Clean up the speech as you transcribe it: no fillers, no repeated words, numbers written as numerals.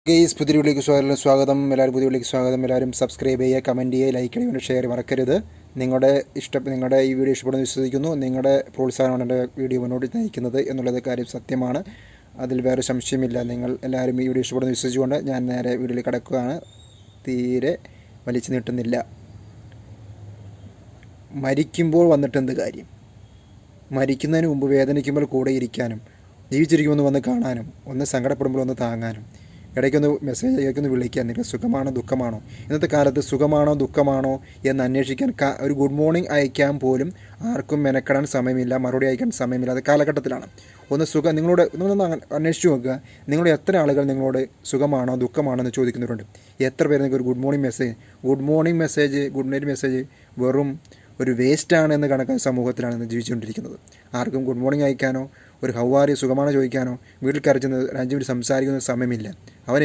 Guys പുതിയ വീഡിയോയിലേക്ക് സ്വാഗതം. എല്ലാവരും സബ്സ്ക്രൈബ് ചെയ്യുക, കമൻറ്റ് ചെയ്യുക, ലൈക്ക് ചെയ്യുക, ഷെയർ മറക്കരുത്. നിങ്ങളുടെ ഈ വീഡിയോ ഇഷ്ടപ്പെടുന്നു വിശ്വസിക്കുന്നു. നിങ്ങളുടെ പ്രോത്സാഹനമാണ് എൻ്റെ വീഡിയോ മുന്നോട്ട് നയിക്കുന്നത് എന്നുള്ളത് കാര്യം സത്യമാണ്. അതിൽ വേറെ സംശയമില്ല. നിങ്ങൾ എല്ലാവരും ഈ വീഡിയോ ഇഷ്ടപ്പെടുന്നു വിശ്വസിച്ചുകൊണ്ട് ഞാൻ നേരെ വീഡിയോയിൽ കിടക്കുകയാണ്. തീരെ വലിച്ചു നീട്ടുന്നില്ല. മരിക്കുമ്പോൾ വന്നിട്ട് എന്ത് കാര്യം? മരിക്കുന്നതിന് മുമ്പ് വേദനിക്കുമ്പോൾ കൂടെ ഇരിക്കാനും, ജീവിച്ചിരിക്കുമെന്ന് വന്ന് കാണാനും, ഒന്ന് സങ്കടപ്പെടുമ്പോൾ ഒന്ന് താങ്ങാനും, ഇടയ്ക്കൊന്ന് മെസ്സേജ് അയക്കൊന്ന് വിളിക്കാൻ, നിങ്ങൾക്ക് സുഖമാണോ ദുഃഖമാണോ, ഇന്നത്തെ കാലത്ത് സുഖമാണോ ദുഃഖമാണോ എന്ന് അന്വേഷിക്കാൻ ഒരു ഗുഡ് മോർണിംഗ് അയക്കാൻ പോലും ആർക്കും മെനക്കെടാൻ സമയമില്ല, മറുപടി അയക്കാൻ സമയമില്ല. അത് കാലഘട്ടത്തിലാണ്. നിങ്ങളൊന്ന് അന്വേഷിച്ച് നോക്കുക. നിങ്ങളുടെ എത്ര ആളുകൾ നിങ്ങളോട് സുഖമാണോ ദുഃഖമാണോ എന്ന് ചോദിക്കുന്നവരുണ്ട്? എത്ര പേര് നിങ്ങൾക്ക് ഒരു good morning message good night message വെറും ഒരു വേസ്റ്റാണ് എന്ന് കണക്കായ സമൂഹത്തിലാണ് ഇന്ന് ജീവിച്ചുകൊണ്ടിരിക്കുന്നത്. ആർക്കും ഗുഡ് മോർണിംഗ് അയക്കാനോ ഒരു ഹൗ ആർ യു സുഖമാണോ ചോദിക്കാനോ വീട്ടിൽ കരച്ചുന്ന 5 മിനിറ്റ് സംസാരിക്കുന്ന സമയമില്ല. അവൻ